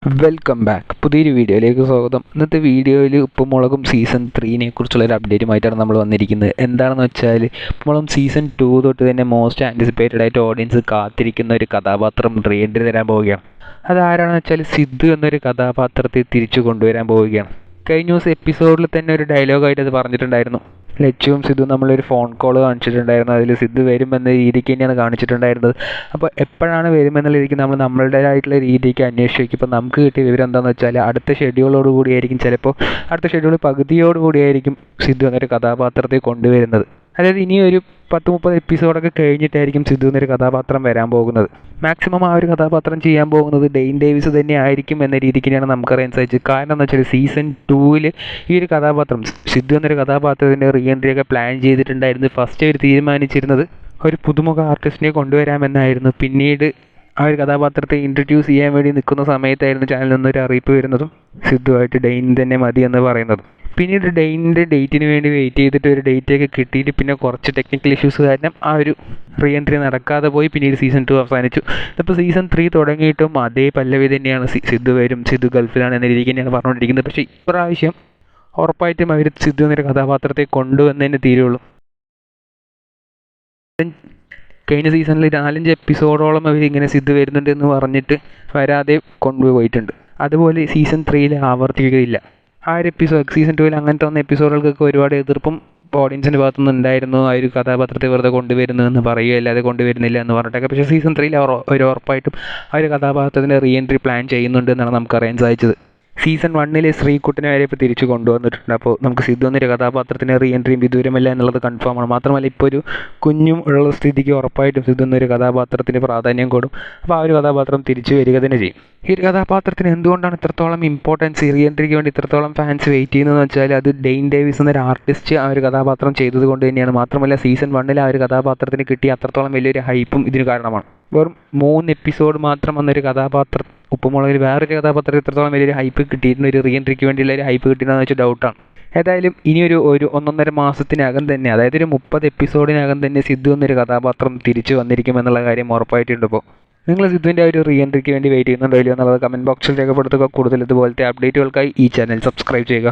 Welcome back. പുതിയൊരു വീഡിയോയിലേക്ക് സ്വാഗതം. ഇന്നത്തെ വീഡിയോയിൽ ഉപ്പുമുളകും സീസൺ 3 കുറിച്ചുള്ളൊരു അപ്ഡേറ്റുമായിട്ടാണ് നമ്മൾ വന്നിരിക്കുന്നത്. എന്താണെന്ന് വെച്ചാൽ ഉപ്പുമുളകും സീസൺ 2 തൊട്ട് തന്നെ മോസ്റ്റ് ആൻറ്റിസിപ്പേറ്റഡ് ആയിട്ട് ഓഡിയൻസ് കാത്തിരിക്കുന്ന ഒരു കഥാപാത്രം റീ എൻട്രി തരാൻ പോവുകയാണ്. അതാരാണെന്ന് വെച്ചാൽ സിദ്ധു എന്നൊരു കഥാപാത്രത്തെ തിരിച്ചു കൊണ്ടുവരാൻ പോവുകയാണ്. കഴിഞ്ഞ ദിവസം എപ്പിസോഡിൽ തന്നെ ഒരു ഡയലോഗായിട്ട് അത് പറഞ്ഞിട്ടുണ്ടായിരുന്നു. ലച്ചുവും സിദ്ധു നമ്മളൊരു ഫോൺ കോൾ കാണിച്ചിട്ടുണ്ടായിരുന്നു. അതിൽ സിദ്ധു വരുമെന്ന രീതിക്ക് തന്നെയാണ് കാണിച്ചിട്ടുണ്ടായിരുന്നത്. അപ്പോൾ എപ്പോഴാണ് വരുമെന്നുള്ള രീതിക്ക് നമ്മളുടേതായിട്ടുള്ള രീതിക്ക് അന്വേഷിച്ച് വയ്ക്കും. ഇപ്പോൾ നമുക്ക് കിട്ടിയ വിവരം എന്താണെന്ന് വെച്ചാൽ അടുത്ത ഷെഡ്യൂളോട് കൂടിയായിരിക്കും, ചിലപ്പോൾ അടുത്ത ഷെഡ്യൂൾ പകുതിയോടുകൂടിയായിരിക്കും സിദ്ധു എന്നൊരു കഥാപാത്രത്തെ കൊണ്ടുവരുന്നത്. അതായത് ഇനി ഒരു 10-30 എപ്പിസോഡൊക്കെ കഴിഞ്ഞിട്ടായിരിക്കും സിദ്ധു എന്നൊരു കഥാപാത്രം വരാൻ പോകുന്നത്. മാക്സിമം ആ ഒരു കഥാപാത്രം ചെയ്യാൻ പോകുന്നത് ഡെയിൻ ഡേവിസ് തന്നെ ആയിരിക്കും എന്ന രീതിക്കാണ് നമുക്കറിയാൻ സാധിച്ചത്. കാരണം എന്ന് വെച്ചാൽ സീസൺ 2 ഈ ഒരു കഥാപാത്രം സിദ്ധു എന്നൊരു കഥാപാത്രത്തിൻ്റെ റീ എൻട്രി ഒക്കെ പ്ലാൻ ചെയ്തിട്ടുണ്ടായിരുന്നു. ഫസ്റ്റ് അവർ തീരുമാനിച്ചിരുന്നത് ഒരു പുതുമുഖ ആർട്ടിസ്റ്റിനെ കൊണ്ടുവരാമെന്നായിരുന്നു. പിന്നീട് ആ ഒരു കഥാപാത്രത്തെ ഇൻട്രൊഡ്യൂസ് ചെയ്യാൻ വേണ്ടി നിൽക്കുന്ന സമയത്തായിരുന്നു ചാനലിൽ നിന്നൊരു അറിയിപ്പ് വരുന്നതും സിദ്ധുവായിട്ട് ഡെയിൻ തന്നെ മതി എന്ന് പറയുന്നതും. പിന്നീട് ഡെയിനിൻ്റെ ഡേറ്റിന് വേണ്ടി വെയിറ്റ് ചെയ്തിട്ട് ഒരു ഡേറ്റൊക്കെ കിട്ടിയിട്ട് പിന്നെ കുറച്ച് ടെക്നിക്കൽ ഇഷ്യൂസ് കാരണം ആ ഒരു റീ എൻട്രി നടക്കാതെ പോയി. പിന്നീട് സീസൺ 2 അവസാനിച്ചു. ഇതിപ്പോൾ സീസൺ 3 തുടങ്ങിയിട്ടും അതേ പല്ലവി തന്നെയാണ്, സിദ്ധു വരും, സിദ്ധു ഗൾഫിലാണ് എന്ന രീതിക്ക് തന്നെയാണ് പറഞ്ഞുകൊണ്ടിരിക്കുന്നത്. പക്ഷേ ഇപ്രാവശ്യം ഉറപ്പായിട്ടും അവർ സിദ്ധു എന്നൊരു കഥാപാത്രത്തെ കൊണ്ടുവന്നതിന് തീരുള്ളൂ. കഴിഞ്ഞ സീസണിൽ 4-5 എപ്പിസോഡോളം അവർ ഇങ്ങനെ സിദ്ധു വരുന്നുണ്ട് എന്ന് പറഞ്ഞിട്ട് വരാതെ കൊണ്ടുപോയിട്ടുണ്ട്. അതുപോലെ സീസൺ 3 ആവർത്തിക്കുകയില്ല. ആ ഒരു സീസൺ 2 അങ്ങനത്തെ വന്ന എപ്പിസോഡുകൾക്കൊക്കെ ഒരുപാട് എതിർപ്പും ഓഡിയൻസിൻ്റെ ഭാഗത്തുനിന്ന് ഉണ്ടായിരുന്നു. ആ ഒരു കഥാപാത്രത്തെ വെറുതെ കൊണ്ടുവരുന്നു എന്ന് പറയുക, അല്ലാതെ കൊണ്ടുവരുന്നില്ല എന്ന് പറഞ്ഞിട്ടൊക്കെ. പക്ഷേ സീസൺ 3 അവർ ഉറപ്പായിട്ടും ആ ഒരു കഥാപാത്രത്തിൻ്റെ റീ എൻട്രി പ്ലാൻ ചെയ്യുന്നുണ്ട് എന്നാണ് നമുക്കറിയാൻ സാധിച്ചത്. സീസൺ 1 ശ്രീകുട്ടനെ വരെ ഇപ്പോൾ തിരിച്ചു കൊണ്ടുവന്നിട്ടുണ്ട്. അപ്പോൾ നമുക്ക് സിദ്ധു എന്നൊരു കഥാപാത്രത്തിൻ്റെ റീ എൻട്രിയും വിദൂരമല്ല എന്നുള്ളത് കൺഫേമാണ്. മാത്രമല്ല ഇപ്പോൾ ഒരു കുഞ്ഞും ഉള്ള സ്ഥിതിക്ക് ഉറപ്പായിട്ടും സിദ്ധു എന്നൊരു കഥാപാത്രത്തിന് പ്രാധാന്യം കൊടും. അപ്പോൾ ആ ഒരു കഥാപാത്രം തിരിച്ചു വരിക തന്നെ ചെയ്യും. ഈ ഒരു കഥാപാത്രത്തിന് എന്തുകൊണ്ടാണ് ഇത്രത്തോളം ഇമ്പോർട്ടൻസ്, റീ എൻട്രിക്ക് വേണ്ടി ഇത്രത്തോളം ഫാൻസ് വെയിറ്റ് ചെയ്യുന്നതെന്ന് വെച്ചാൽ അത് ഡെയിൻ ഡേവിസ് എന്നൊരു ആർട്ടിസ്റ്റ് ആ ഒരു കഥാപാത്രം ചെയ്തത് കൊണ്ട് തന്നെയാണ്. മാത്രമല്ല സീസൺ 1 ആ ഒരു കഥാപാത്രത്തിന് കിട്ടിയ അത്രത്തോളം വലിയൊരു ഹൈപ്പും ഇതിന് കാരണമാണ്. വെറും 3 എപ്പിസോഡ് മാത്രം വന്നൊരു കഥാപാത്രം ഉപ്പുമുളകിൽ വേറൊരു കഥാപാത്രത്തിൽ ഇത്രത്തോളം വലിയൊരു ഹൈപ്പ് കിട്ടിയിരുന്ന ഒരു റീ എൻട്രിക്ക് വേണ്ടിയുള്ള ഒരു ഹൈപ്പ് കിട്ടിയെന്ന് വെച്ചാൽ ഡൗട്ടാണ്. ഏതായാലും ഇനിയൊരു 1-1.5 മാസത്തിനകം തന്നെ, അതായത് ഒരു 30 എപ്പിസോഡിനകം തന്നെ സിദ്ധു എന്നൊരു കഥാപാത്രം തിരിച്ചു വന്നിരിക്കുമെന്നുള്ള കാര്യം ഉറപ്പായിട്ടുണ്ട്. ഇപ്പോൾ നിങ്ങൾ സിദ്ധുവിൻ്റെ ഒരു റീ എൻട്രിക്ക് വേണ്ടി വെയിറ്റ് ചെയ്യുന്നുണ്ടോ ഇല്ലയോ എന്നുള്ളത് കമൻറ്റ് ബോക്സിൽ രേഖപ്പെടുത്തുക. കൂടുതൽ ഇതുപോലത്തെ അപ്ഡേറ്റുകൾക്കായി ഈ ചാനൽ സബ്സ്ക്രൈബ് ചെയ്യുക.